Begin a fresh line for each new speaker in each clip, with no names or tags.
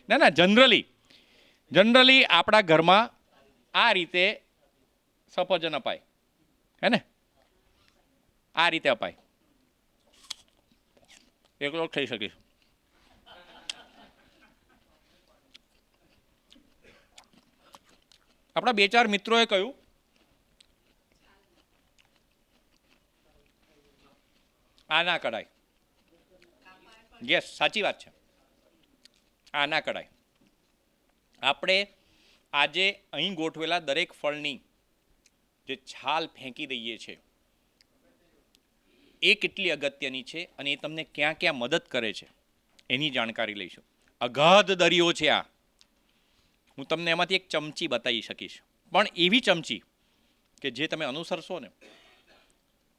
ના જનરલી આપણા ઘરમાં આ રીતે સફરજન અપાય, હે ને? આ રીતે અપાય. એકલો થઈ શકીશ. આપણા 2-4 મિત્રોએ કહ્યું આ ના કઢાય. યસ, સાચી વાત છે. આ ના કઢાય. આપણે આજે અહીં ગોઠવેલા દરેક ફળની જે છાલ ફેંકી દઈએ છીએ એ કેટલી અગત્યની છે અને એ તમને ક્યાં ક્યાં મદદ કરે છે એની જાણકારી લઈશું. અગાધ દરિયો છે આ. હું તમને એમાંથી એક ચમચી બતાવી શકીશ, પણ એવી ચમચી કે જે તમે અનુસરશો ને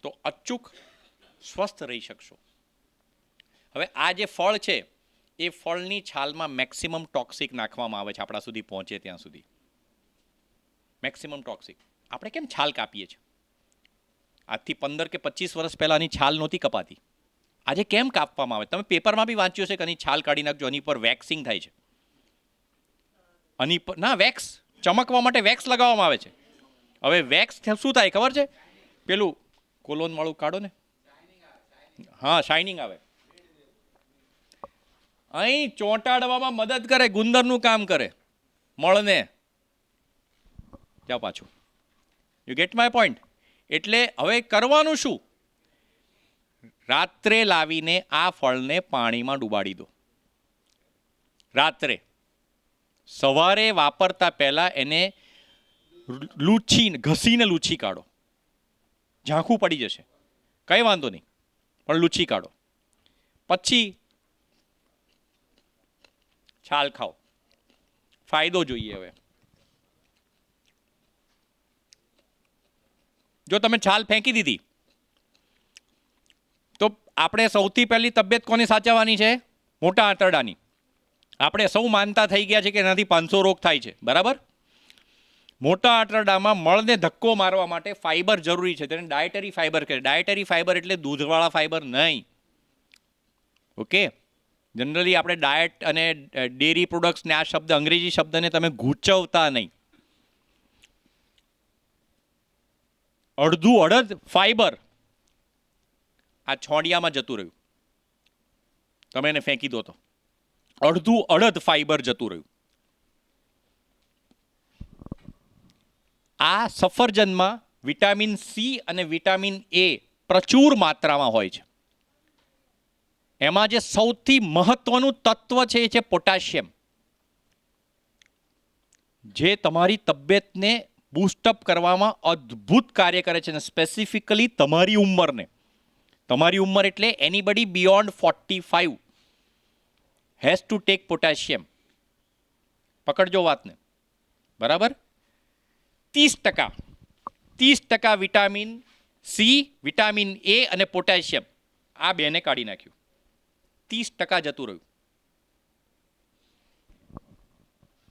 તો અચૂક સ્વસ્થ રહી શકશો. હવે આ જે ફળ છે એ ફળની છાલમાં મેક્સિમમ ટોક્સિક નાખવામાં આવે છે આપણા સુધી પહોંચે ત્યાં સુધી. Maximum toxic. આપણે કેમ છાલ કાપીએ છીએ? આજથી 15 કે 25 વર્ષ પહેલાંની છાલ નહોતી કપાતી. આજે કેમ કાપવામાં આવે? તમે પેપરમાં બી વાંચ્યું છે કે આની છાલ કાઢી નાખજો, આની પર વેક્સિંગ થાય છે. આની પર ના, વેક્સ ચમકવા માટે વેક્સ લગાવવામાં આવે છે. હવે વેક્સ શું થાય ખબર છે? પેલું કોલોન વાળું કાઢો ને, હા, શાઇનિંગ આવે. અહીં ચોંટાડવામાં મદદ કરે, ગુંદરનું કામ કરે મળને. જાઓ પાછું. You get my point? એટલે હવે કરવાનું શું? રાત્રે લાવીને આ ફળને પાણીમાં ડુબાડી દો. રાત્રે. સવારે વાપરતા પહેલા એને ઘસીને લૂછી કાઢો. ઝાંખું પડી જશે, કંઈ વાંધો નહીં, પણ લૂછી કાઢો. પછી છાલ ખાઓ. ફાયદો જોઈએ. હવે જો તમે છાલ ફેંકી દીધી તો આપણે સૌથી પહેલી તબિયત કોની સાચવવાની છે? મોટા આંતરડાની. આપણે સૌ માનતા થઈ ગયા છે કે એનાથી 500 રોગ થાય છે, બરાબર? મોટા આંતરડામાં મળને ધક્કો મારવા માટે ફાઈબર જરૂરી છે. તેને ડાયટરી ફાઈબર કહે. ડાયટરી ફાઈબર એટલે દૂધવાળા ફાઈબર નહીં. ઓકે? જનરલી આપણે ડાયટ અને ડેરી પ્રોડક્ટ્સને આ શબ્દ, અંગ્રેજી શબ્દને તમે ગૂંચવતા નહીં. અડધું અડદ ફાઈબર આ છોડિયામાં જતું રહ્યું. તમે એને ફેંકી દો તો અડધું અડદ ફાઈબર જતું રહ્યું. આ સફરજનમાં વિટામિન સી અને વિટામિન એ પ્રચુર માત્રામાં હોય છે. એમાં જે સૌથી મહત્વનું તત્વ છે એ છે પોટેશિયમ, જે તમારી તબિયતને બૂસ્ટઅપ કરવામાં અદ્ભુત કાર્ય કરે છે. અને સ્પેસિફિકલી તમારી ઉંમરને. તમારી ઉંમર એટલે anybody beyond 45 has to take potassium. પકડજો વાતને, બરાબર? 30% વિટામિન સી, વિટામિન એ અને પોટેશિયમ, આ બેને કાઢી નાખ્યું. 30% જતું રહ્યું.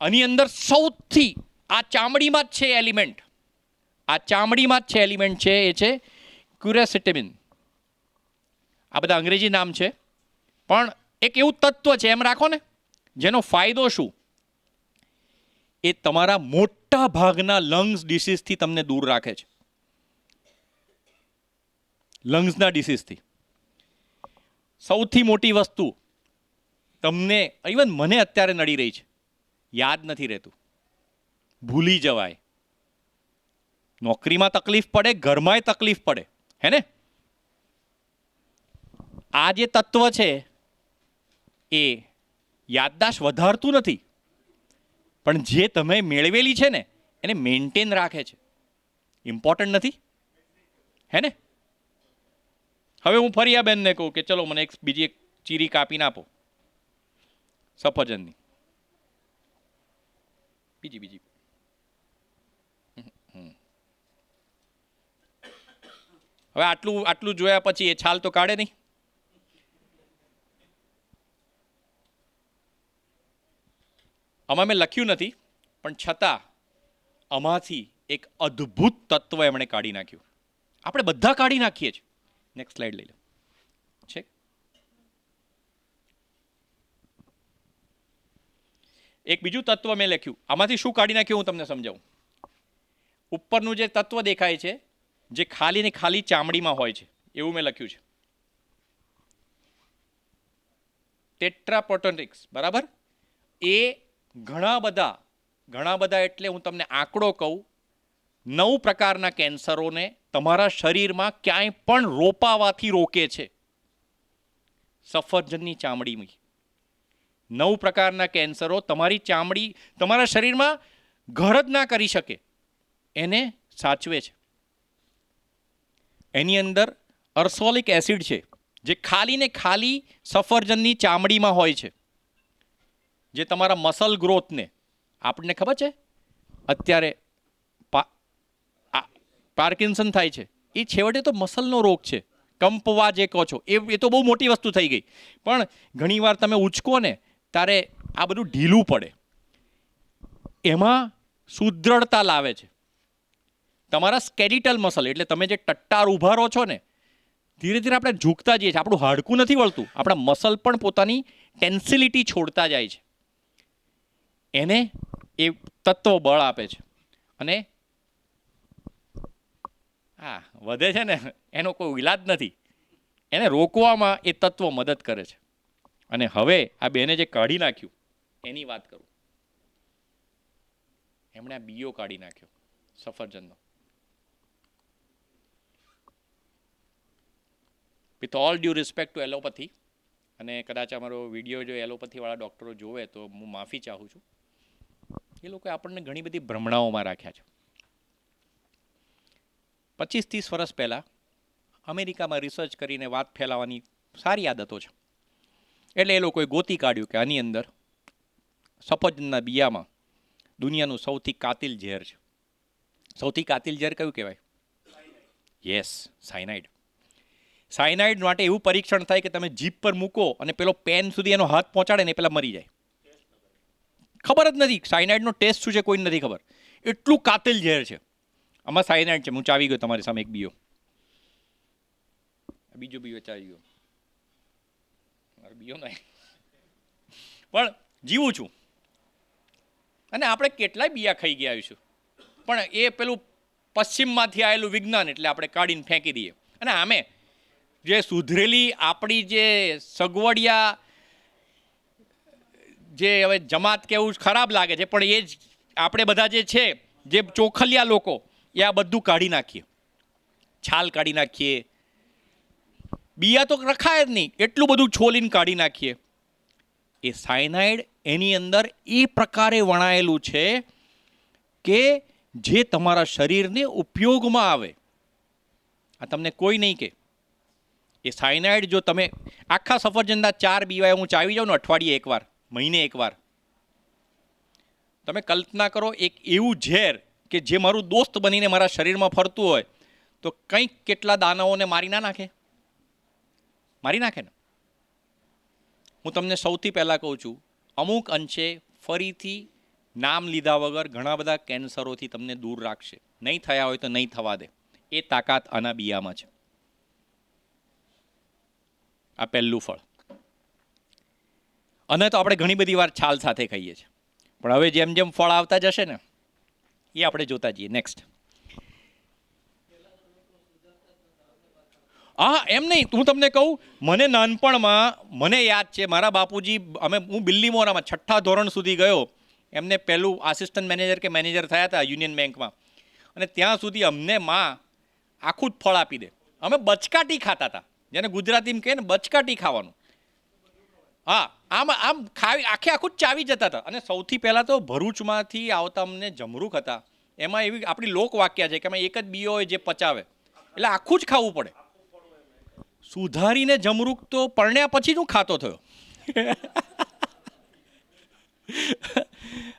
આની અંદર સૌથી આ ચામડીમાં જ છે એલિમેન્ટ. આ ચામડીમાં જ છે એલિમેન્ટ છે એ છે ક્યુરેસેટિનિન. આ બધા અંગ્રેજી નામ છે, પણ એક એવું તત્વ છે, એમ રાખો ને, જેનો ફાયદો શું? એ તમારા મોટા ભાગના લંગ્સ ડિસીઝથી તમને દૂર રાખે છે. લંગ્સના ડિસીઝથી. સૌથી મોટી વસ્તુ તમને, ઇવન મને અત્યારે નડી રહી છે, યાદ નથી રહેતું, ભૂલી જવાય. નોકરીમાં તકલીફ પડે, ઘરમાંય તકલીફ પડે, હે ને? આ જે તત્વ છે એ યાદદાસ્ત વધારતું નથી, પણ જે તમે મેળવેલી છે ને એને મેન્ટેન રાખે છે. ઇમ્પોર્ટન્ટ નથી, હે ને? હવે હું ફરી આ બેનને કહું કે ચલો મને બીજી એક ચીરી કાપીને આપો સફરજનની. બીજી હવે આટલું જોયા પછી એ છાલ તો કાઢે નહીં. આમાં મેં લખ્યું નથી, પણ છતાં આમાંથી એક અદ્ભુત તત્વ એમણે કાઢી નાખ્યું. આપણે બધા કાઢી નાખીએ છીએ. નેક્સ્ટ સ્લાઇડ લઈ લો. છે એક બીજું તત્વ મેં લખ્યું, આમાંથી શું કાઢી નાખ્યું હું તમને સમજાવું. ઉપરનું જે તત્વ દેખાય છે, જે ખાલી ને ખાલી ચામડીમાં હોય છે, એવું મેં લખ્યું છે. ટેટ્રાપ્રોટોનિક્સ, બરાબર. એ ઘણા બધા એટલે હું તમને આંકડો કહું, 9 પ્રકારના કેન્સરોને તમારા શરીરમાં ક્યાંય પણ રોપાવાથી રોકે છે. સફરજનની ચામડીમાં 9 પ્રકારના કેન્સરો તમારી ચામડી તમારા શરીરમાં ઘર જ ના કરી શકે એને સાચવે છે. એની અંદર અર્સોલિક એસિડ છે, જે ખાલી ને ખાલી સફરજનની ચામડીમાં હોય છે, જે તમારા મસલ ગ્રોથને, આપણને ખબર છે અત્યારે પાર્કિન્સન થાય છે, એ છેવટે તો મસલનો રોગ છે. કંપવા જે કહો છો એ તો બહુ મોટી વસ્તુ થઈ ગઈ, પણ ઘણીવાર તમે ઉચકો ને ત્યારે આ બધું ઢીલું પડે. એમાં સુદૃઢતા લાવે છે તમારા સ્કેલિટલ મસલ. એટલે તમે જે ટટ્ટાર ઊભા રહો છો ને, ધીરે ધીરે આપણે ઝૂકતા જઈએ છીએ, આપણું હાડકું નથી વળતું, આપણા મસલ પણ પોતાની ટેન્સિલિટી છોડતા જાય છે. એને એ તત્વ બળ આપે છે. અને હા, વધે છે ને એનો કોઈ ઈલાજ નથી, એને રોકવામાં એ તત્વ મદદ કરે છે. અને હવે આ બેને જે કાઢી નાખ્યું એની વાત કરું. એમણે આ બીઓ કાઢી નાખ્યો સફરજનનો. With all due respect to allopathy, અને કદાચ અમારો વિડીયો જો એલોપેથીવાળા ડૉક્ટરો જોવે તો હું માફી ચાહું છું. એ લોકોએ આપણને ઘણી બધી ભ્રમણાઓમાં રાખ્યા છે. 25-30 વર્ષ પહેલાં અમેરિકામાં રિસર્ચ કરીને વાત ફેલાવવાની સારી આદતો છે. એટલે એ લોકોએ ગોતી કાઢ્યું કે આની અંદર સફરજનના બિયામાં દુનિયાનું સૌથી કાતિલ ઝેર છે. સૌથી કાતિલ ઝેર કયું કહેવાય? Yes, cyanide. સાયનાઇડ માટે એવું પરીક્ષણ થાય કે તમે જીભ પર મૂકો અને પેલો પેન સુધી એનો હાથ પહોંચાડે ને પેલા મરી જાય. ખબર જ નથી સાયનાઇડનો ટેસ્ટ શું છે, કોઈ નથી ખબર. એટલું કાતિલ ઝેર છે. આમાં સાયનાઇડ છે. હું ચાવી ગયો તમારી સામે એક બીજો ચાવી ગયો. બીજો નહીં, પણ જીવું છું. અને આપણે કેટલાય બિયા ખાઈ ગયા આવીશું, પણ એ પેલું પશ્ચિમમાંથી આવેલું વિજ્ઞાન એટલે આપણે કાઢીને ફેંકી દઈએ. અને આમે જે સુધરેલી આપણી જે સગવડિયા, જે હવે જમાત કેવું ખરાબ લાગે છે, પણ એ જ આપણે બધા જે છે, જે ચોખલિયા લોકો, એ આ બધું કાઢી નાખીએ, છાલ કાઢી નાખીએ, બિયા તો રખાય જ નહીં, એટલું બધું છોલીને કાઢી નાખીએ. એ સાયનાઇડ એની અંદર એ પ્રકારે વણાયેલું છે કે જે તમારા શરીરને ઉપયોગમાં આવે. આ તમને કોઈ નહીં કે એ સાયનાઇડ જો તમે આખા સફરજનના 4 બીવાય હું ચાવી જાઉં ને અઠવાડિયે એકવાર, મહિને એકવાર, તમે કલ્પના કરો એક એવું ઝેર કે જે મારું દોસ્ત બનીને મારા શરીરમાં ફરતું હોય તો કંઈક કેટલા દાનાઓને મારી ના નાખે? મારી નાખે ને. હું તમને સૌથી પહેલાં કહું છું, અમુક અંશે ફરીથી નામ લીધા વગર ઘણા બધા કેન્સરોથી તમને દૂર રાખશે. નહીં થયા હોય તો નહીં થવા દે. એ તાકાત આના બિયામાં છે. આ પહેલું ફળ. અને તો આપણે ઘણી બધી વાર છાલ સાથે ખાઈએ છીએ, પણ હવે જેમ જેમ ફળ આવતા જશે ને એ આપણે જોતા જઈએ. નેક્સ્ટ. હા, એમ નહીં, હું તમને કહું, મને નાનપણમાં મને યાદ છે, મારા બાપુજી, હું બિલ્લી મોરામાં 6ઠ્ઠા ધોરણ સુધી ગયો. એમને પહેલું આસિસ્ટન્ટ મેનેજર કે મેનેજર થયા હતા યુનિયન બેંકમાં, અને ત્યાં સુધી અમને માં આખું જ ફળ આપી દે. અમે બચકાટી ખાતા હતા, જેને ગુજરાતીમાં કહે ને બચકાટી ખાવાનું. હા, આમ ખાવી આખું જ ચાવી જતા હતા. અને સૌથી પહેલાં તો ભરૂચમાંથી આવતા અમને જમરૂખ હતા. એમાં એવી આપણી લોકવાક્ય છે કે અમે એક જ બીઓ હોય જે પચાવે, એટલે આખું જ ખાવું પડે. સુધારીને જમરૂખ તો પરણ્યા પછી જ હું ખાતો થયો.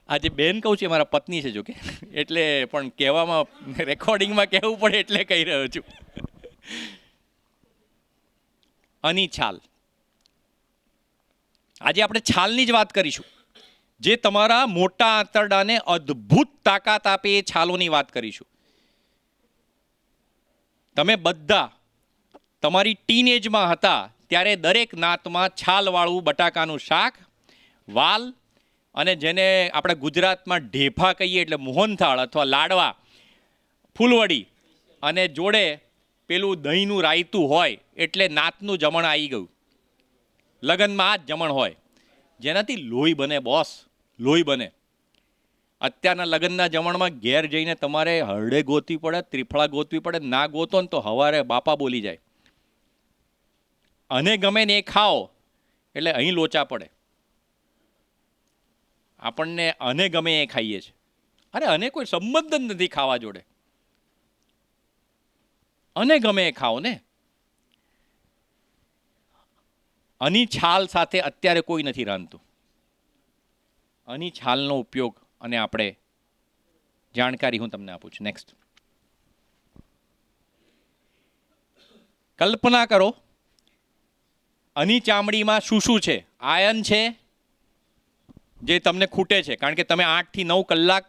આજે બેન કહું છું, મારા પત્ની છે જોકે, એટલે પણ કહેવામાં રેકોર્ડિંગમાં કહેવું પડે એટલે કહી રહ્યો છું. આની છાલ, આજે આપણે છાલની જ વાત કરીશું, જે તમારા મોટા આંતરડાને અદ્ભુત તાકાત આપે એ છાલોની વાત કરીશું. તમે બધા તમારી ટીનેજમાં હતા ત્યારે દરેક નાતમાં છાલવાળું બટાકાનું શાક, વાલ અને જેને આપણે ગુજરાતમાં ઢેફા કહીએ એટલે મોહનથાળ અથવા લાડવા, ફૂલવડી અને જોડે પેલું દહીંનું રાયતું હોય એટલે નાતનું જમણ આવી ગયું. લગ્નમાં આ જ જમણ હોય જેનાથી લોહી બને બોસ, લોહી બને. અત્યારના લગ્નના જમણમાં ઘેર જઈને તમારે હરડે ગોતવી પડે, ત્રિફળા ગોતવી પડે. ના ગોતો ને તો હવારે બાપા બોલી જાય. અને ગમે ને એ ખાઓ એટલે અહીં લોચા પડે. આપણને અને ગમે એ ખાઈએ છીએ. અરે અને કોઈ સંબંધ જ નથી ખાવા જોડે. અને ગમે એ ખાઓ ને. આની છાલ સાથે અત્યારે કોઈ નથી રાંધતું. આની છાલનો ઉપયોગ અને આપણે જાણકારી હું તમને આપું છું. નેક્સ્ટ, કલ્પના કરો આની ચામડીમાં શું શું છે? આયન છે જે તમને ખૂટે છે કારણ કે તમે 8 થી 9 કલાક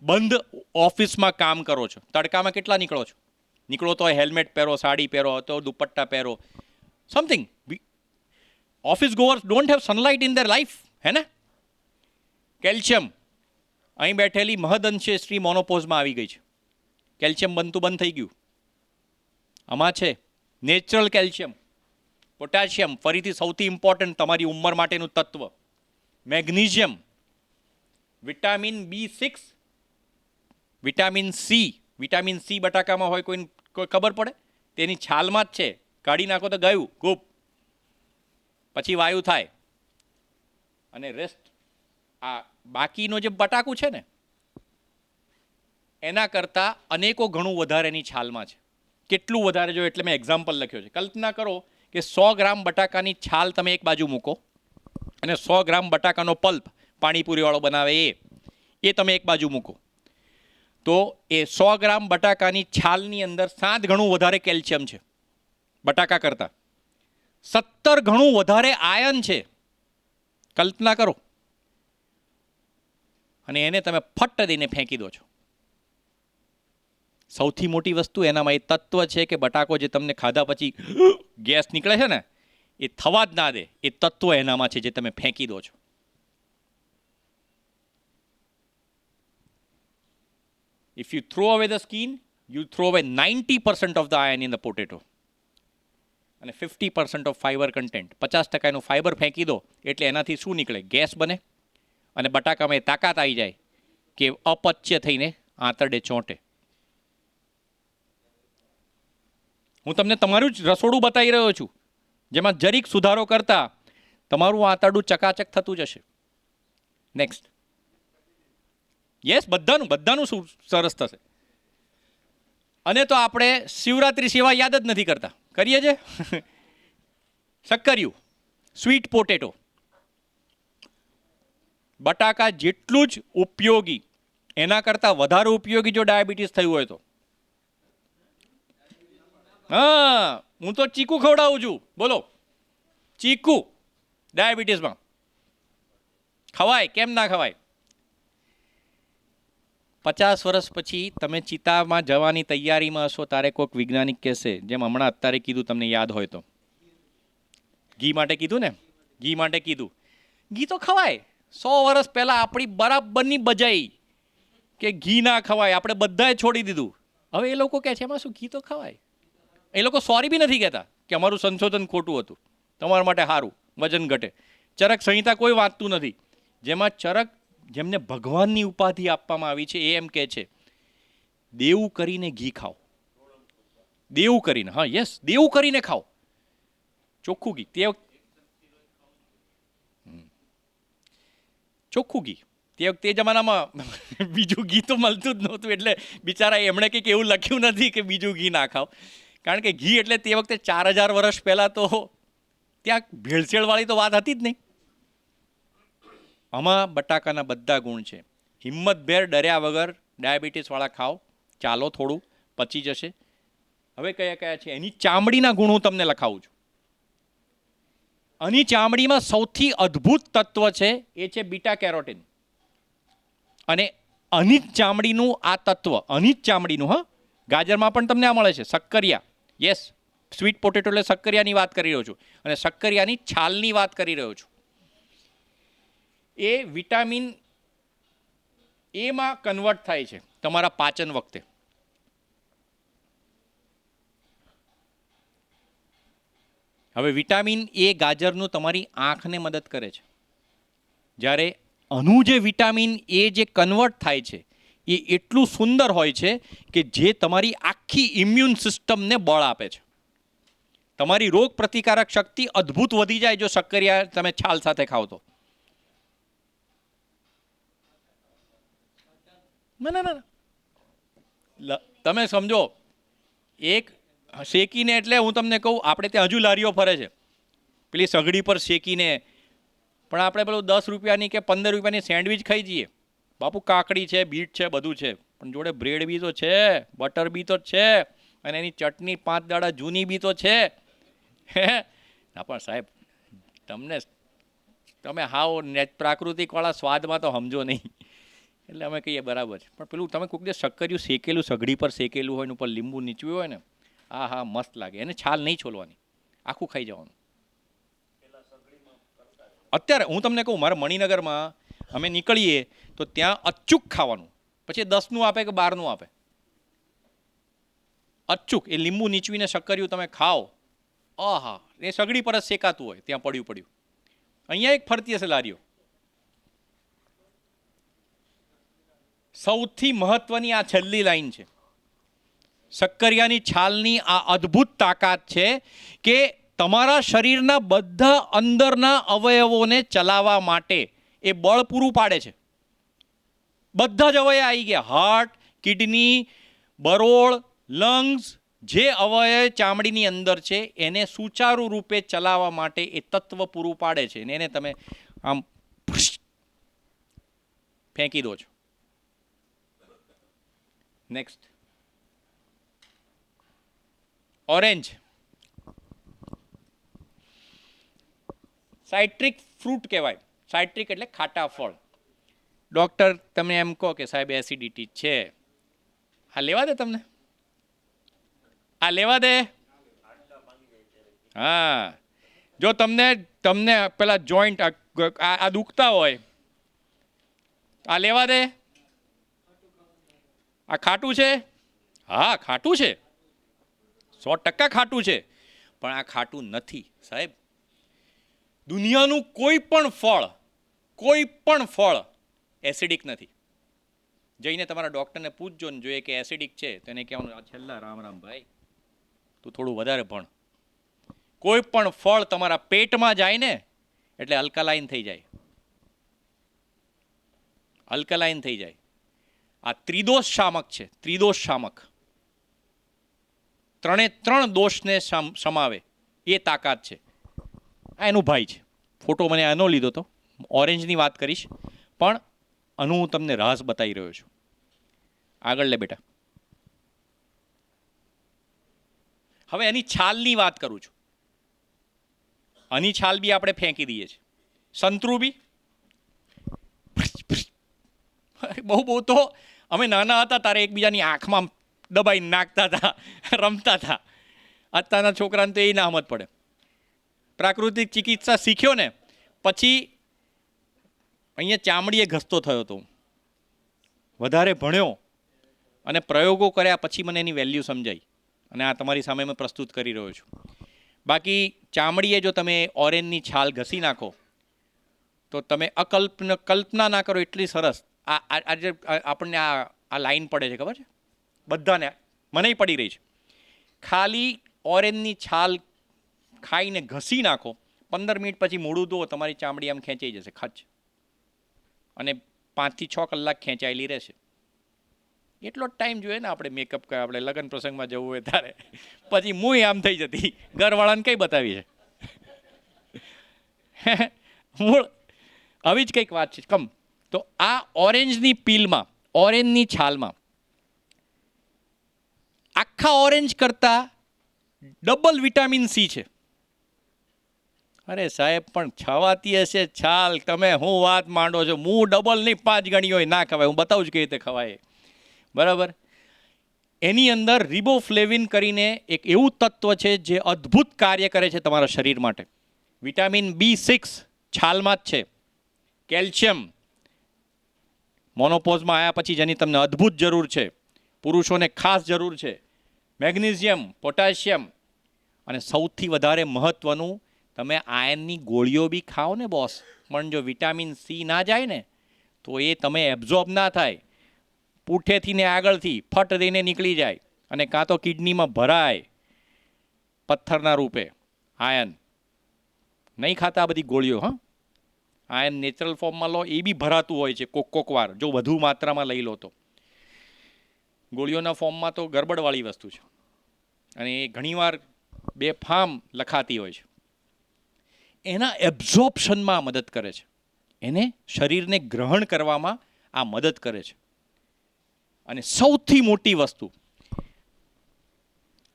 બંધ ઓફિસમાં કામ કરો છો. તડકામાં કેટલા નીકળો છો? નીકળો તો હેલ્મેટ પહેરો, સાડી પહેરો, તો દુપટ્ટા પહેરો, something. Office goers don't have sunlight in their life, હે ને? કેલ્શિયમ અહીં બેઠેલી મહદઅંશે સ્ત્રી મોનોપોઝમાં આવી ગઈ છે. કેલ્શિયમ બનતું બંધ થઈ ગયું. આમાં છે નેચરલ કેલ્શિયમ, પોટેશિયમ, ફરીથી સૌથી ઇમ્પોર્ટન્ટ તમારી ઉંમર માટેનું તત્વ, magnesium, vitamin B6, vitamin C. Vitamin C બટાકામાં હોય કોઈ ખબર પડે? તેની છાલમાં જ છે. કાઢી નાખો તો ગયું ખૂબ. પછી વાયુ થાય અને રેસ્ટ. આ બાકીનો જે બટાકું છે ને એના કરતાં અનેકો ઘણું વધારે એની છાલમાં છે. કેટલું વધારે જો એટલે મેં એક્ઝામ્પલ લખ્યો છે. કલ્પના કરો કે 100 ગ્રામ બટાકાની છાલ તમે એક બાજુ મૂકો અને 100 ગ્રામ બટાકાનો પલ્પ પાણીપુરીવાળો બનાવે એ તમે એક બાજુ મૂકો, તો એ 100 ગ્રામ બટાકાની છાલની અંદર 7 ગણું વધારે કેલ્શિયમ છે બટાકા કરતાં. 17 ગણું વધારે આયન છે. કલ્પના કરો. અને એને તમે ફટ દઈને ફેંકી દો છો. સૌથી મોટી વસ્તુ એનામાં એ તત્વ છે કે બટાકો જે તમને ખાધા પછી ગેસ નીકળે છે ને એ થવા જ ના દે. એ તત્વ એનામાં છે જે તમે ફેંકી દો છો. If you throw away the skin, you throw away 90% of the iron in the potato. અને 50% of fiber content. 50% ફાઈબર ફેંકી દો એટલે એનાથી શું નીકળે? ગેસ બને અને બટાકામાં એ તાકાત આવી જાય કે અપચ્ય થઈને આંતરડે ચોંટે. હું તમને તમારું જ રસોડું બતાવી રહ્યો છું જેમાં જરીક સુધારો કરતા તમારું આંતરડું ચકાચક થતું જશે. નેક્સ્ટ. યસ, બધાનું સરસ થશે. અને તો આપણે શિવરાત્રિ સિવાય યાદ જ નથી કરતા. કરીએ છે શક્કરિયું, સ્વીટ પોટેટો. બટાકા જેટલું જ ઉપયોગી, એના કરતાં વધારે ઉપયોગી જો ડાયાબિટીસ થયું હોય તો. હા, હું તો ચીકુ ખવડાવું છું. બોલો, ચીકુ ડાયાબિટીસમાં ખવાય? કેમ ના ખવાય? 50 વર્ષ પછી તમે ચિતામાં જવાની તૈયારીમાં હશો તારે કોઈક વૈજ્ઞાનિક કહેશે, જેમ હમણાં અત્યારે કીધું તમને યાદ હોય તો, ઘી માટે કીધું ને, ઘી માટે કીધું. ઘી તો ખવાય. 100 વર્ષ પહેલાં આપણી બરાબરની બજાઈ કે ઘી ના ખવાય, આપણે બધાએ છોડી દીધું. હવે એ લોકો કહે છે એમાં શું, ઘી તો ખવાય. એ લોકો સોરી બી નથી કહેતા કે અમારું સંશોધન ખોટું હતું, તમારા માટે સારું, વજન ઘટે. ચરક સંહિતા કોઈ વાંચતું નથી જેમાં ચરક, જેમને ભગવાનની ઉપાધિ આપવામાં આવી છે, એ એમ કહે છે દેવું કરીને ઘી ખાઓ. દેવું કરીને, હા યસ, દેવું કરીને ખાઓ ચોખ્ખું ઘી. ચોખ્ખું ઘી. તે જમાનામાં બીજું ઘી તો મળતું જ નહોતું એટલે બિચારા એમણે કંઈક એવું લખ્યું નથી કે બીજું ઘી ના ખાઓ. કારણ કે ઘી એટલે તે વખતે 4000 વર્ષ પહેલાં તો ત્યાં ભેળસેળવાળી તો વાત હતી જ નહીં. આમાં બટાકાના બધા ગુણ છે. હિંમતભેર ડર્યા વગર ડાયાબિટીસવાળા ખાઓ, ચાલો થોડું, પચી જશે. હવે કયા કયા છે એની ચામડીના ગુણ હું તમને લખાવું છું. આની ચામડીમાં સૌથી અદ્ભુત તત્વ છે એ છે બીટા કેરોટીન. અને આની જ ચામડીનું આ તત્વ, આની જ ચામડીનું, હા, ગાજરમાં પણ તમને આ મળે છે, શક્કરિયા. યસ, સ્વીટ પોટેટો એટલે શક્કરિયાની વાત કરી રહ્યો છું અને શક્કરિયાની છાલની વાત કરી રહ્યો છું. એ વિટામિન એમાં કન્વર્ટ થાય છે તમારા પાચન વખતે. હવે વિટામિન એ ગાજરનું તમારી આંખને મદદ કરે છે, જ્યારે આનું જે વિટામિન એ જે કન્વર્ટ થાય છે એ એટલું સુંદર હોય છે કે જે તમારી આખી ઇમ્યુન સિસ્ટમને બળ આપે છે. તમારી રોગ પ્રતિકારક શક્તિ અદ્ભુત વધી જાય જો શક્કરિયા તમે છાલ સાથે ખાવ તો. ના ના ના, તમે સમજો, એક શેકીને, એટલે હું તમને કહું, આપણે ત્યાં હજુ લારીઓ ફરે છે પેલી સગડી પર શેકીને, પણ આપણે પેલું 10 રૂપિયાની કે 15 રૂપિયાની સેન્ડવિચ ખાઈ જઈએ. બાપુ કાકડી છે, બીટ છે, બધું છે, પણ જોડે બ્રેડ બી તો છે, બટર બી તો છે, અને એની ચટણી 5 દાડા જૂની બી તો છે. ના પણ સાહેબ, તમે હાવ પ્રાકૃતિકવાળા સ્વાદમાં તો સમજો નહીં, એટલે અમે કહીએ બરાબર છે. પણ પેલું તમે કોઈક દે શક્કરિયું શેકેલું, સગડી પર શેકેલું હોય ને ઉપર લીંબુ નીચવ્યું હોય ને, હા હા, મસ્ત લાગે. એને છાલ નહીં છોલવાની, આખું ખાઈ જવાનું. અત્યારે હું તમને કહું, મારા મણિનગરમાં અમે નીકળીએ તો ત્યાં અચૂક ખાવાનું, પછી 10નું આપે કે 12નું આપે, અચૂક. એ લીંબુ નીચવીને શક્કરિયું તમે ખાઓ, આહા, એ સગડી પર જ શેકાતું હોય ત્યાં પડ્યું પડ્યું. અહીંયા એક ફરતી હશે લારીઓ. સૌથી મહત્વની આ છેલ્લી લાઈન છે. શક્કરિયાની છાલની આ અદ્ભુત તાકાત છે કે તમારા શરીરના બધા અંદરના અવયવોને ચલાવવા માટે એ બળ પૂરું પાડે છે. બધા જ અવયવ આવી ગયા, હાર્ટ, કિડની, બરોળ, લંગ્સ, જે અવયવ ચામડીની અંદર છે એને સુચારુ રૂપે ચલાવવા માટે એ તત્વ પૂરું પાડે છે. એને તમે આમ ફેંકી દો છો. Next, orange. સાઇટ્રિક ફ્રૂટ કહેવાય. સાઇટ્રિક એટલે ખાટા ફળ. ડૉક્ટર તમે એમ કહો કે સાહેબ એસિડિટી છે, હા લેવા દે, તમને આ લેવા દે. હા, જો તમને પેલા જોઈન્ટ આ દુખતા હોય, આ લેવા દે. આ ખાટું છે, હા ખાટું છે, 100% ખાટું છે, પણ આ ખાટું નથી સાહેબ. દુનિયાનું કોઈ પણ ફળ એસિડિક નથી. જઈને તમારા ડૉક્ટરને પૂછજો ને, જોઈએ કે એસિડિક છે તો એને કહેવાનું, છેલ્લા રામ રામ ભાઈ, તું થોડું વધારે ભણ. કોઈ પણ ફળ તમારા પેટમાં જાય ને એટલે અલ્કલાઇન થઈ જાય, અલ્કલાઇન થઈ જાય. આ ત્રિદોષ શામક છે, ત્રિદોષ શામક. 3 દોષને સમાવે એ તાકાત છે. આ એનું ભાઈ છે. ફોટો મને આનો લીધો હતો, ઓરેન્જની વાત કરીશ, પણ આનું હું તમને રાસ બતાવી રહ્યો છું. આગળ લે બેટા. હવે એની છાલની વાત કરું છું. આની છાલ બી આપણે ફેંકી દઈએ છીએ. સંતરું બી બહુ તો અમે નાના હતા તારે એકબીજાની આંખમાં દબાઈને નાખતા હતા, રમતા હતા. અત્યારના છોકરાને તો એ ના સમજ પડે. પ્રાકૃતિક ચિકિત્સા શીખ્યો ને પછી અહીંયા ચામડીએ ઘસતો થયો હતો. વધારે ભણ્યો અને પ્રયોગો કર્યા પછી મને એની વેલ્યુ સમજાઈ, અને આ તમારી સામે મેં પ્રસ્તુત કરી રહ્યો છું. બાકી ચામડીએ જો તમે ઓરેન્જની છાલ ઘસી નાખો તો તમે કલ્પના ના કરો એટલી સરસ. આજે આપણને આ લાઈન પડે છે, ખબર છે બધાને, મને પડી રહી છે. ખાલી ઓરેન્જની છાલ ખાઈને ઘસી નાખો, 15 મિનિટ પછી મોઢું ધો, તમારી ચામડી આમ ખેંચાઈ જશે ખચ, અને 5 થી 6 કલાક ખેંચાયેલી રહેશે. એટલો જ ટાઈમ જોઈએ ને આપણે મેકઅપ કરે, આપણે લગ્ન પ્રસંગમાં જવું હોય ત્યારે. પછી મું આમ થઈ જતી, ઘરવાળાને કઈ બતાવી છે. મૂળ આવી જ કંઈક વાત છે. તો આ ઓરેન્જની પીલમાં, ઓરેન્જની છાલમાં આખા ઓરેન્જ કરતાં ડબલ વિટામિન સી છે. અરે સાહેબ, પણ છવાતી હશે છાલ, તમે હું વાત માંડો છો? હું ડબલ નહીં 5 ગણી હોય ના ખવાય. હું બતાવું જ કઈ રીતે ખવાય, બરાબર. એની અંદર રિબોફ્લેવિન કરીને એક એવું તત્વ છે જે અદ્ભુત કાર્ય કરે છે તમારા શરીર માટે. વિટામિન B6 છાલમાં જ છે. કેલ્શિયમ મોનોપોઝમાં આવ્યા પછી જેની તમને અદ્ભુત જરૂર છે, પુરુષોને ખાસ જરૂર છે, મેગ્નેશિયમ, પોટેશિયમ, અને સૌથી વધારે મહત્ત્વનું, તમે આયર્નની ગોળીઓ બી ખાઓ ને બોસ, પણ જો વિટામિન સી ના જાય ને તો એ તમે એબ્ઝોર્બ ના થાય, પૂઠેથી ને આગળથી ફટ દઈને નીકળી જાય અને કાં તો કિડનીમાં ભરાય પથ્થરના રૂપે. આયર્ન નહીં ખાતા બધી ગોળીઓ, હા, આયર્ન નેચરલ ફોર્મમાં લો એ બી ભરાતું હોય છે કોક વાર, જો વધુ માત્રામાં લઈ લો તો. ગોળીઓના ફોર્મમાં તો ગરબડવાળી વસ્તુ છે અને એ ઘણીવાર બેફામ લખાતી હોય છે. એના એબ્ઝોર્પ્શનમાં મદદ કરે છે, એને શરીરને ગ્રહણ કરવામાં આ મદદ કરે છે. અને સૌથી મોટી વસ્તુ,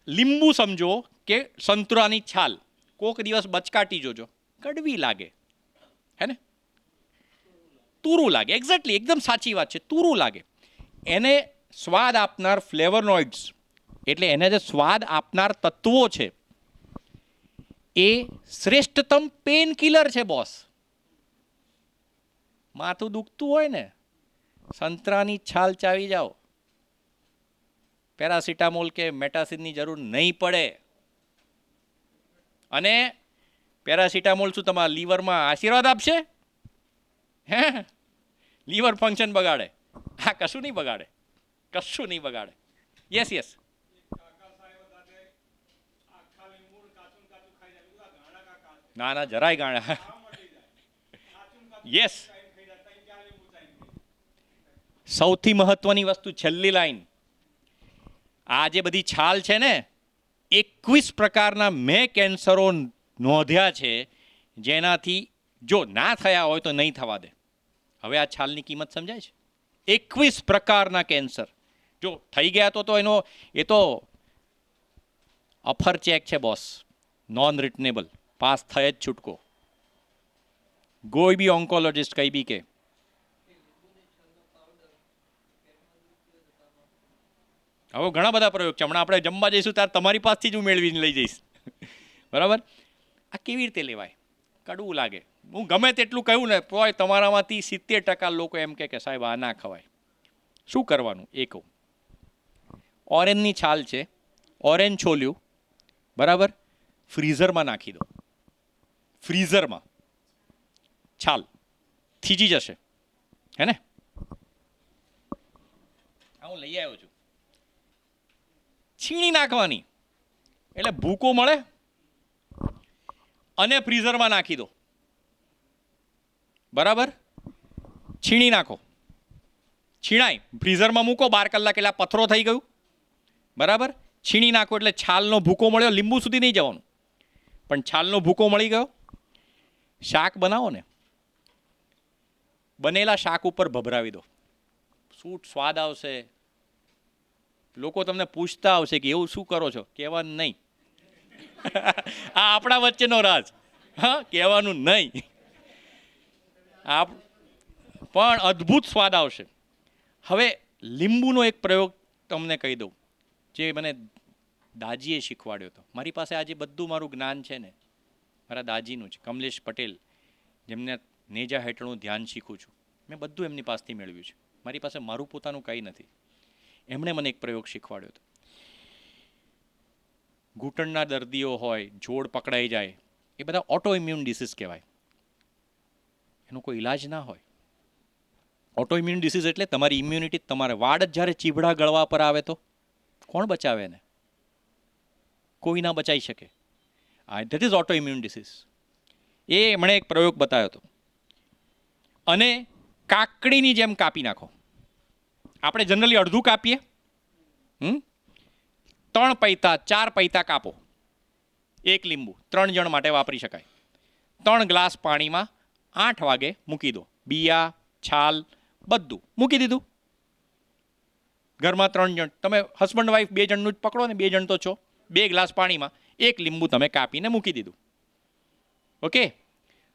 લીંબુ સમજો કે સંતરાની છાલ, કોક દિવસ બચકાટી જોજો, કડવી લાગે, હે ને, તુરું લાગે, એક્ઝેક્ટલી એકદમ સાચી વાત છે, તુરું લાગે. એને સ્વાદ આપનાર ફ્લેવરનોઇડ્સ, એટલે એને જે સ્વાદ આપનાર તત્વો છે એ શ્રેષ્ઠતમ પેન કિલર છે બોસ. માથું દુખતું હોય ને, સંતરાની છાલ ચાવી જાઓ, પેરાસિટામોલ કે મેટાસિનની જરૂર નહીં પડે. અને પેરાસિટામોલ શું તમારા લીવરમાં આશીર્વાદ આપશે? હે, લીવર ફંક્શન બગાડે. હા, કશું નહીં બગાડે, કશું નહીં બગાડે. યસ યસ, ના ના જરાય ગાણા. યસ, સૌથી મહત્વની વસ્તુ, છેલ્લી લાઈન, આ જે બધી છાલ છે ને, 21 પ્રકારના મેં કેન્સરો નોંધ્યા છે જેનાથી જો ના થયા હોય તો નહીં થવા દે. હવે આ છાલની કિંમત સમજાય છે? 21 પ્રકારના કેન્સર જો થઈ ગયા તો એનો એ તો અફર ચેક છે બોસ, નોન રિટનેબલ, પાસ થયે જ છૂટકો. કોઈ બી ઓન્કોલોજિસ્ટ કઈ બી કે હવે ઘણા બધા પ્રયોગ છે. હમણાં આપણે જમવા જઈશું ત્યારે તમારી પાસેથી જ હું મેળવીને લઈ જઈશ. બરાબર? આ કેવી રીતે લેવાય? કડવું લાગે. હું ગમે તેટલું કહ્યું ને તોય તમારામાંથી 70% લોકો એમ કે સાહેબ આ ના ખવાય. શું કરવાનું એ કહું. ઓરેન્જની છાલ છે, ઓરેન્જ છોલ્યું, બરાબર, ફ્રીઝરમાં નાખી દો. ફ્રીઝરમાં છાલ થીજી જશે, હે ને? હું લઈ આવ્યો છું. છીણી નાખવાની એટલે ભૂકો મળે અને ફ્રીઝરમાં નાખી દો. બરાબર? છીણી નાખો, છીણાય, ફ્રીઝરમાં મૂકો 12 કલાક એટલે પથરો થઈ ગયું. બરાબર? છીણી નાખો એટલે છાલનો ભૂકો મળ્યો. લીંબુ સુધી નહીં જવાનું, પણ છાલનો ભૂકો મળી ગયો. શાક બનાવો ને, બનેલા શાક ઉપર ભભરાવી દો, શું સ્વાદ આવશે. લોકો તમને પૂછતા આવશે કે એવું શું કરો છો, કહેવાનું નહીં. આ આપણા વચ્ચેનો રાજ, હા, કહેવાનું નહીં. પણ અદ્ભુત સ્વાદ આવશે. હવે લીંબુનો એક પ્રયોગ તમને કહી દઉં જે મને દાજીએ શીખવાડ્યો હતો. મારી પાસે આજે બધું મારું જ્ઞાન છે ને મારા દાજીનું છે, કમલેશ પટેલ, જેમને નેજા હેઠળનું ધ્યાન શીખું છું. મેં બધું એમની પાસેથી મેળવ્યું છે. મારી પાસે મારું પોતાનું કંઈ નથી. એમણે મને એક પ્રયોગ શીખવાડ્યો હતો. ઘૂંટણના દર્દીઓ હોય, જોડ પકડાઈ જાય, એ બધા ઓટો ઇમ્યુન ડિસીઝ કહેવાય. એનો કોઈ ઇલાજ ના હોય. ઓટો ઇમ્યુન ડિસીઝ એટલે તમારી ઇમ્યુનિટી, તમારે વાળ જ જ્યારે ચીભડા ગળવા પર આવે તો કોણ બચાવે એને? કોઈ ના બચાવી શકે. That is auto immune disease. એ એમણે એક પ્રયોગ બતાવ્યો હતો. અને કાકડીની જેમ કાપી નાખો. આપણે જનરલી અડધું કાપીએ, 3 પૈતા 4 પૈતા કાપો. 1 લીંબુ 3 જણ માટે વાપરી શકાય. 3 ગ્લાસ પાણીમાં 8 વાગે મૂકી દો. બિયા, છાલ બધું મૂકી દીધું. ઘરમાં 3 જણ, તમે હસબન્ડ વાઈફ 2 જણનું જ પકડો ને, 2 જણ તો છો. 2 ગ્લાસ પાણીમાં 1 લીંબુ તમે કાપીને મૂકી દીધું. ઓકે.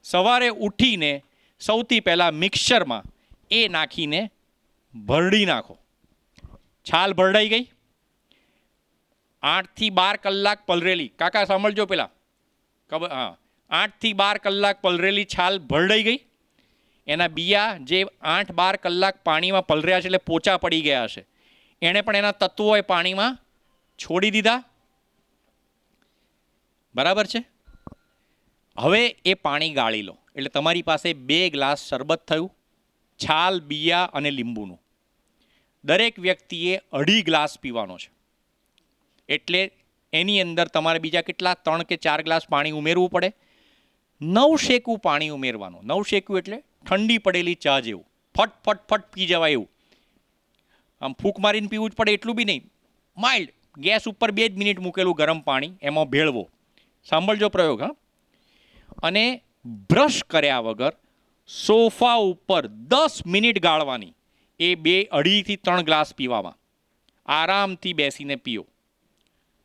સવારે ઉઠીને સૌથી પહેલાં મિક્સરમાં એ નાખીને ભરડી નાખો. છાલ ભરડાઈ ગઈ. 8 થી 12 કલાક પલરેલી, કાકા સાંભળજો પેલા, ખબર? હા, 8 થી 12 કલાક પલરેલી છાલ ભરડાઈ ગઈ. એના બિયા જે 8-12 કલાક પાણીમાં પલળ્યા છે એટલે પોચા પડી ગયા હશે, એણે પણ એના તત્વો એ પાણીમાં છોડી દીધા. બરાબર છે. હવે એ પાણી ગાળી લો એટલે તમારી પાસે 2 ગ્લાસ શરબત થયું, છાલ, બિયા અને લીંબુનું. દરેક વ્યક્તિએ 2.5 ગ્લાસ પીવાનો છે. એટલે એની અંદર તમારે બીજા કેટલા 3 કે 4 ગ્લાસ પાણી ઉમેરવું પડે. નવશેકું પાણી ઉમેરવાનું. નવશેકું એટલે ઠંડી પડેલી ચા જેવું, ફટ ફટ ફટ પી જવાય એવું. આમ ફૂંક મારીને પીવું જ પડે એટલું બી નહીં, માઇલ્ડ. ગેસ ઉપર 2 જ મિનિટ મૂકેલું ગરમ પાણી એમાં ભેળવો. સાંભળજો પ્રયોગ. હા. અને બ્રશ કર્યા વગર સોફા ઉપર 10 મિનિટ ગાળવાની. એ 2.5 થી 3 ગ્લાસ પીવામાં આરામથી બેસીને પીઓ.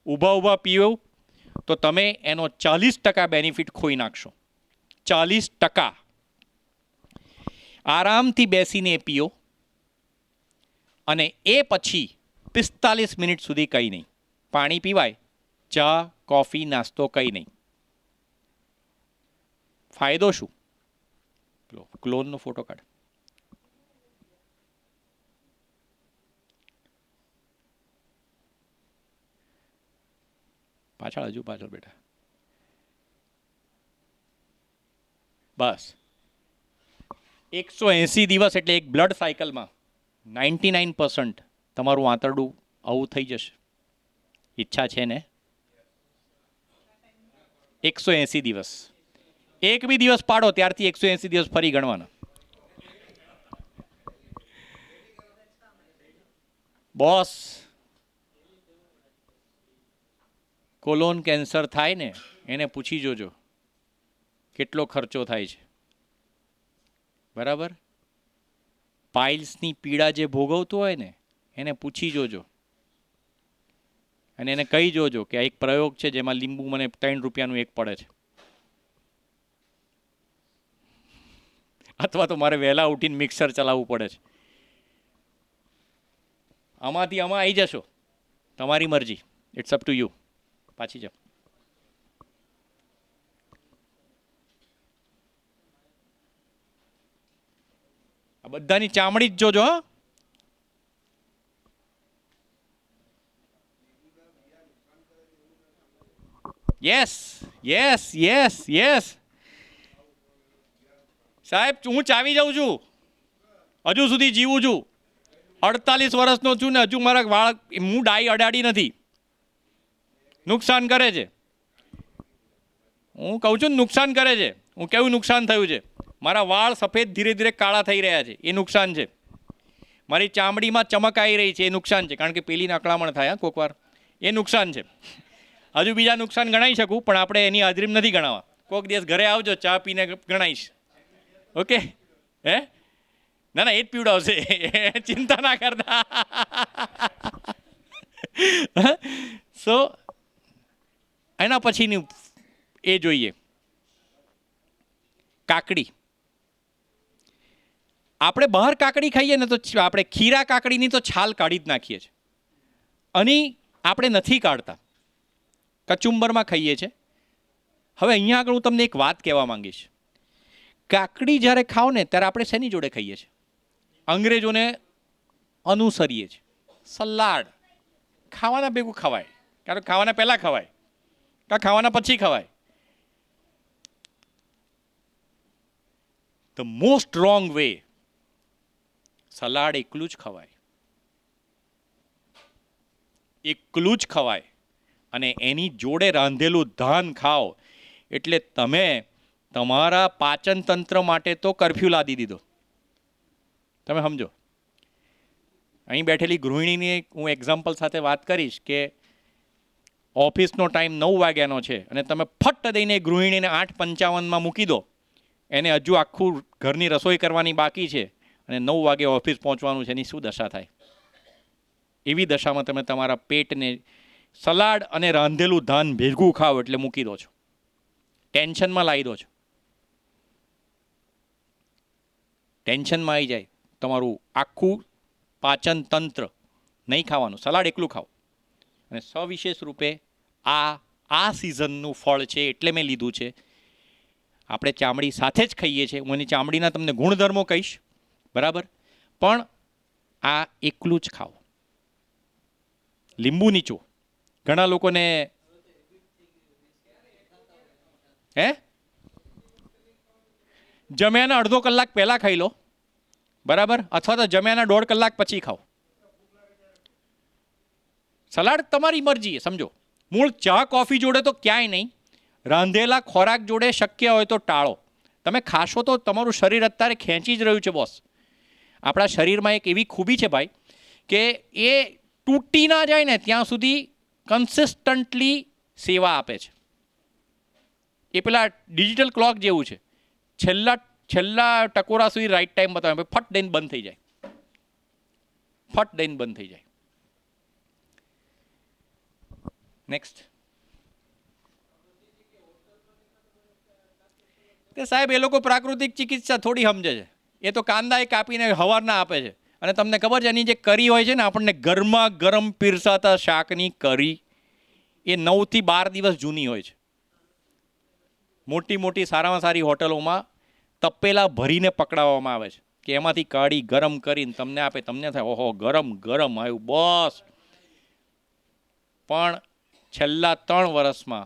ઊભા પીઓ તો તમે એનો 40% બેનિફિટ ખોઈ નાખશો. 40%. આરામથી બેસીને પીઓ અને એ પછી 45 મિનિટ સુધી કંઈ નહીં. પાણી પીવાય, ચા, કોફી, નાસ્તો કંઈ નહીં. ફાયદો શું? ક્લોનનો ફોટો કાઢ. પાછળ બેટા. બસ 180 દિવસ એટલે એક બ્લડ સાયકલમાં 99% તમારું આંતરડું આવું થઈ જશે. ઈચ્છા છે ને? 180 દિવસ. એક બી દિવસ પાડો ત્યારથી 180 દિવસ ફરી ગણવાના. બોસ, કોલોન કેન્સર થાય ને એને પૂછી જોજો કેટલો ખર્ચો થાય છે. બરાબર? પાઇલ્સની પીડા જે ભોગવતું હોય ને એને પૂછી જોજો અને એને કહી જોજો કે આ એક પ્રયોગ છે જેમાં લીંબુ મને 3 રૂપિયાનું એક પડે છે. અથવા તો મારે વહેલા ઉઠીને મિક્સર ચલાવવું પડે છે. આમાંથી આમાં આવી જશો, તમારી મરજી. It's up to you. પાછી જાઓ. આ બધાની ચામડી જ જોજો. હા, યસ યસ યસ યસ. સાહેબ, હું ચાવી જાઉં છું, હજુ સુધી જીવું છું. 48 વર્ષનો છું ને હજુ મારા વાળ હું ડાઈ અડાડી નથી. નુકસાન કરે છે. હું કહું છું નુકસાન કરે છે. હું કેવું નુકસાન થયું છે? મારા વાળ સફેદ ધીરે ધીરે કાળા થઈ રહ્યા છે, એ નુકસાન છે. મારી ચામડીમાં ચમક આવી રહી છે, એ નુકસાન છે. કારણ કે પેલી અકળામણ થાય કોક વાર, એ નુકસાન છે. હજુ બીજા નુકસાન ગણાવી શકું પણ આપણે એની હાજરીમાં નથી ગણાવવા. કોઈક દિવસ ઘરે આવજો, ચા પીને ગણાવીશ. ઓકે? હે ના, એ જ પીવડાવશે. ચિંતા ના કરતા. સો એના પછીની એ જોઈએ, કાકડી. આપણે બહાર કાકડી ખાઈએ ને તો આપણે ખીરા કાકડીની તો છાલ કાઢી જ નાખીએ છીએ. અને આપણે નથી કાઢતા, કચુંબરમાં ખાઈએ છીએ. હવે અહીંયા આગળ હું તમને એક વાત કહેવા માંગીશ. કાકડી જ્યારે ખાઓ ને ત્યારે આપણે શેની જોડે ખાઈએ છીએ? અંગ્રેજોને અનુસરીએ છીએ. સલાડ ખાવાના ભેગું ખવાય, કારણ ખાવાના પહેલાં ખવાય કાં ખાવાના પછી ખવાય. The most wrong way, salad એકલું જ ખવાય. એકલું જ ખવાય અને એની જોડે રાંધેલું ધાન ખાઓ એટલે તમે તમારા પાચન તંત્ર માટે તો કર્ફ્યુ લાદી દીધો. તમે સમજો. અહીં બેઠેલી ગૃહિણીની હું એક્ઝામ્પલ સાથે વાત કરીશ કે ઓફિસનો ટાઈમ 9 વાગ્યાનો છે અને તમે ફટ દઈને ગૃહિણીને 8:55 મૂકી દો. એને હજુ આખું ઘરની રસોઈ કરવાની બાકી છે અને 9 વાગે ઓફિસ પહોંચવાનું છે. એની શું દશા થાય? એવી દશામાં તમે તમારા પેટને સલાડ અને રાંધેલું ધાન ભેગું ખાઓ એટલે મૂકી દો છો, ટેન્શનમાં લાવી દો છો. ટેન્શનમાં આવી જાય તમારું આખું પાચન તંત્ર. નહીં ખાવાનું, સલાડ એકલું ખાઓ. અને સવિશેષ રૂપે આ સિઝનનું ફળ છે એટલે મેં લીધું છે. આપણે ચામડી સાથે જ ખાઈએ છીએ. હું એની ચામડીના તમને ગુણધર્મો કહીશ, બરાબર, પણ આ એકલું જ ખાઓ. લીંબુ નીચો. ઘણા લોકોને જમ્યાના અડધો કલાક પહેલાં ખાઈ લો, બરાબર, અથવા તો જમ્યાના 1.5 કલાક પછી ખાઓ. સલાડ તમારી મરજી, સમજો. મૂળ ચા કોફી જોડે તો ક્યાંય નહીં. રાંધેલા ખોરાક જોડે શક્ય હોય તો ટાળો. તમે ખાશો તો તમારું શરીર અત્યારે ખેંચી જ રહ્યું છે બોસ. આપણા શરીરમાં એક એવી ખૂબી છે ભાઈ કે એ તૂટી ના જાય ને ત્યાં સુધી કન્સિસ્ટન્ટલી સેવા આપે છે. એ પેલા ડિજિટલ ક્લોક જેવું છે. છેલ્લા ટકોરા સુધી રાઈટ ટાઈમ બતાવે, ફટ દઈને બંધ થઈ જાય, ફટ દઈને બંધ થઈ જાય. નેક્સ્ટ. તે સાહેબ એ લોકો પ્રાકૃતિક ચિકિત્સા થોડી સમજે છે. એ તો કાંદા એ કાપીને હવારના આપે છે. અને તમને ખબર છે એની જે કરી હોય છે ને, આપણને ગરમા ગરમ પીરસાતા શાકની કરી, એ 9 થી 12 દિવસ જૂની હોય છે. મોટી મોટી સારામાં સારી હોટલોમાં તપેલા ભરીને પકડાવવામાં આવે છે કે એમાંથી કાઢી ગરમ કરીને તમને આપે. તમને થાય ઓહો ગરમ ગરમ આવ્યું બસ. પણ છેલ્લા 3 વર્ષમાં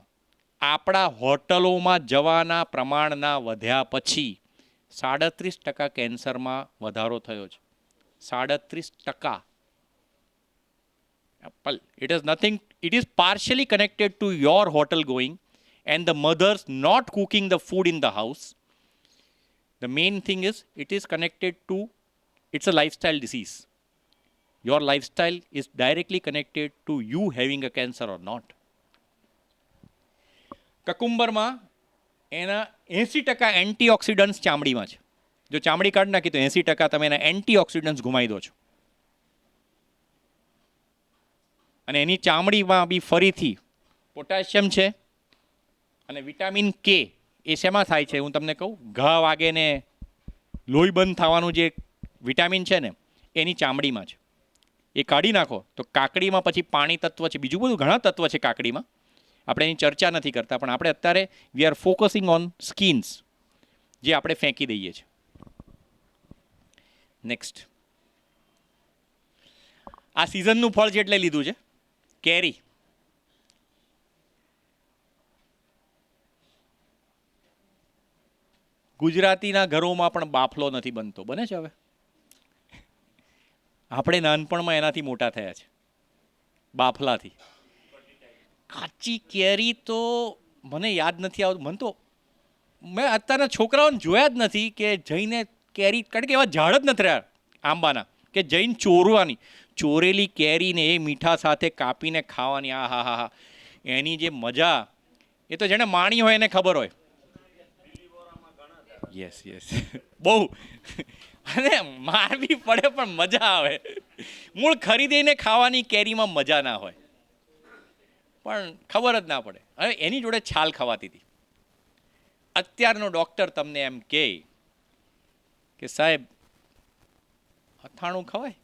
આપણા હોટલોમાં જવાના પ્રમાણના વધ્યા પછી 37% કેન્સરમાં વધારો થયો છે. 37%. It is nothing. It is partially connected to your hotel going and the mothers not cooking the food in the house. The main thing is it is connected to, it's a lifestyle disease. Your lifestyle is directly connected to you having a cancer or not. કકુંબરમાં એના 80% antioxidants ચામડીમાં છે. જો ચામડી કાઢી નાખી તો 80% તમે એના antioxidants ગુમાવી દો છો. અને એની ચામડીમાં બી ફરીથી પોટેશિયમ છે અને વિટામિન કે. એ શેમાં થાય છે હું તમને કહું? ઘા વાગે ને લોહી બંધ થવાનું જે વિટામિન છે ને એની ચામડીમાં છે. એ કાઢી નાખો તો કાકડીમાં પછી પાણી તત્વ છે, બીજું બધું ઘણા તત્વ છે કાકડીમાં. આપણે એની ચર્ચા નથી કરતા, પણ આપણે અત્યારે we are focusing on skins, જે આપણે ફેંકી દઈએ છીએ. નેક્સ્ટ. આ સિઝનનું ફળ છે એટલે લીધું છે, કેરી. ગુજરાતીના ઘરોમાં પણ બાફલો નથી બનતો, બને છે હવે? આપણે નાનપણમાં એનાથી મોટા થયા છે, બાફલાથી. કાચી કેરી તો મને યાદ નથી આવતું. મને તો મેં અત્યારના છોકરાઓને જોયા જ નથી કે જઈને કેરી, કારણ કે એવા ઝાડ જ નથી રહ્યા આંબાના કે જઈને ચોરવાની. ચોરેલી કેરીને એ મીઠા સાથે કાપીને ખાવાની, આ હા હા હા, એની જે મજા, એ તો જેણે માણી હોય એને ખબર હોય. યસ યસ બહુ. અને મારવી પડે પણ મજા આવે. મૂળ ખરીદીને ખાવાની કેરીમાં મજા ના હોય, પણ ખબર જ ના પડે. હવે એની જોડે છાલ ખવાતી હતી. અત્યારનો ડૉક્ટર તમને એમ કહે કે સાહેબ અથાણું ખવાય?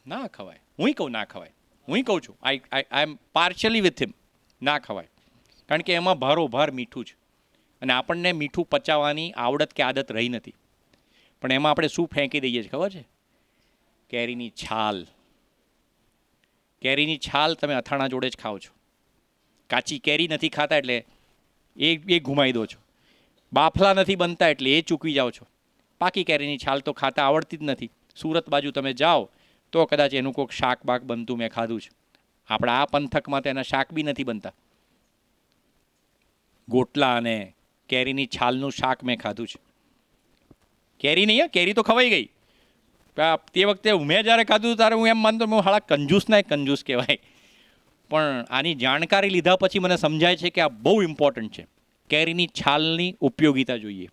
ના ખવાય. હું કહું ના ખવાય. હું કહું છું આઈ એમ પાર્શિયલી વિથ હિમ. ના ખવાય, કારણ કે એમાં ભારોભાર મીઠું છે અને આપણને મીઠું પચાવવાની આવડત કે આદત રહી નથી. પણ એમાં આપણે શું ફેંકી દઈએ છીએ ખબર છે? કેરીની છાલ. કેરીની છાલ તમે અથાણા જોડે જ ખાઓ છો. કાચી કેરી નથી ખાતા એટલે એ ઘુમાઈ દો છો. બાફલા નથી બનતા એટલે એ ચૂકવી જાઓ છો. પાકી કેરીની છાલ તો ખાતા આવડતી જ નથી. સુરત બાજુ તમે જાઓ તો કદાચ એનું કોઈક શાક બાક બનતું મેં ખાધું છે. આપણા આ પંથકમાં તો એના શાક બી નથી બનતા. ગોટલા અને કેરીની છાલનું શાક મેં ખાધું છે. કેરી નહીં, કેરી તો ખવાઈ ગઈ. તે વખતે મેં જ્યારે ખાધું ત્યારે હું એમ માનતો હું હાળા કંજૂસના કંજૂસ કહેવાય. પણ આની જાણકારી લીધા પછી મને સમજાય છે કે આ બહુ ઇમ્પોર્ટન્ટ છે. કેરીની છાલની ઉપયોગિતા જોઈએ.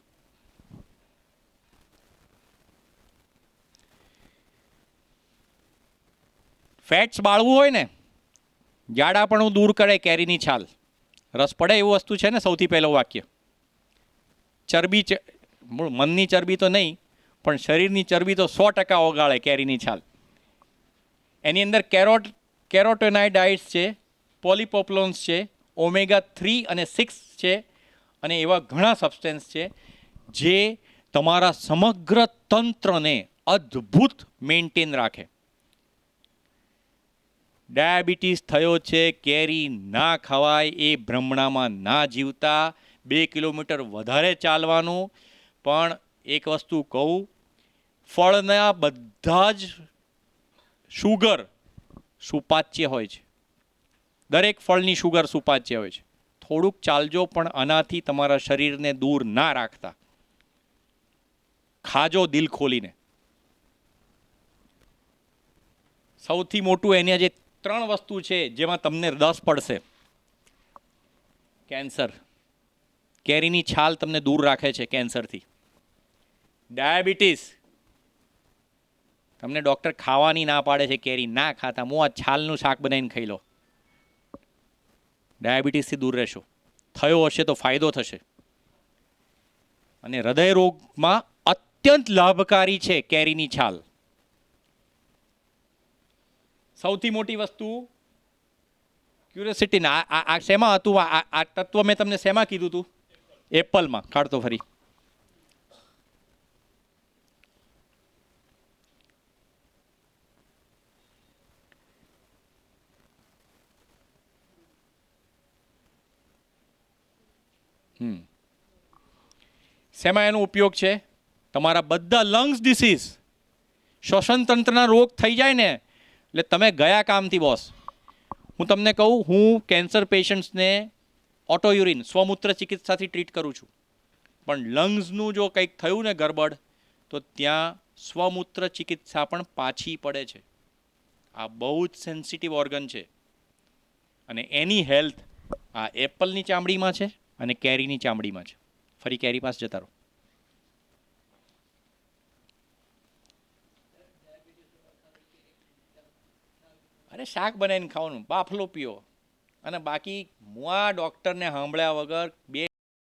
ફેટ્સ બાળવું હોય ને, જાડાપણું દૂર કરે કેરીની છાલ. રસ પડે એવું વસ્તુ છે ને. સૌથી પહેલું વાક્ય. ચરબી, મનની ચરબી તો નહીં પણ શરીરની ચરબી તો 100% ઓગાળે કેરીની છાલ. એની અંદર કેરોટેનાઇડાઇટ્સ છે, પોલિપોપ્લોન્સ છે, ઓમેગા 3 અને 6 છે, અને એવા ઘણા સબસ્ટેન્સ છે જે તમારા સમગ્ર તંત્રને અદ્ભુત મેન્ટેન રાખે. ડાયાબિટીસ થયો છે, કેરી ના ખવાય, એ ભ્રમણામાં ના જીવતા, 2 કિલોમીટર વધારે ચાલવાનું. પણ એક વસ્તુ કહું, ફળના બધા જ શુગર સુપાચ્ય હોય છે. દરેક ફળની શુગર સુપાચ્ય હોય છે. થોડુંક ચાલજો, પણ આનાથી તમારા શરીરને દૂર ના રાખતા. ખાજો દિલ ખોલીને. સૌથી મોટું એના જે 3 વસ્તુ છે જેમાં તમને રસ પડશે. કેન્સર, કેરીની છાલ તમને દૂર રાખે છે કેન્સરથી. ડાયાબિટીસ, તમને ડૉક્ટર ખાવાની ના પાડે છે કેરી ના ખાતા, હું આ છાલનું શાક બનાવીને ખાઈ લો. ડાયાબિટીસથી દૂર રહેશો. થયો હશે તો ફાયદો થશે. અને હૃદય રોગમાં અત્યંત લાભકારી છે કેરીની છાલ. સૌથી મોટી વસ્તુ ક્યુરિયોસિટી. આ શેમાં હતું? આ તત્વ મેં તમને શેમાં કીધું હતું? એપલમાં. કાઢતો ફરી. શેમાં એનો ઉપયોગ છે? તમારા બધા લંગ્સ ડિસીઝ, શ્વસન તંત્રના રોગ થઈ જાય ને એટલે તમે ગયા કામથી બોસ. હું તમને કહું, હું કેન્સર પેશન્ટ્સને ઓટોયુરિન સ્વમૂત્ર ચિકિત્સાથી ટ્રીટ કરું છું. પણ લંગ્સનું જો કંઈક થયું ને ગરબડ, તો ત્યાં સ્વમૂત્ર ચિકિત્સા પણ પાછી પડે છે. આ બહુ જ સેન્સિટિવ ઓર્ગન છે. અને એની હેલ્થ આ એપલની ચામડીમાં છે અને કેરીની ચામડીમાં છે. ફરી કેરી પાસે જતા રહો. અરે શાક બનાવીને ખાવાનું, બાફલો પીઓ. અને બાકી હું આ ડૉક્ટરને સાંભળ્યા વગર 2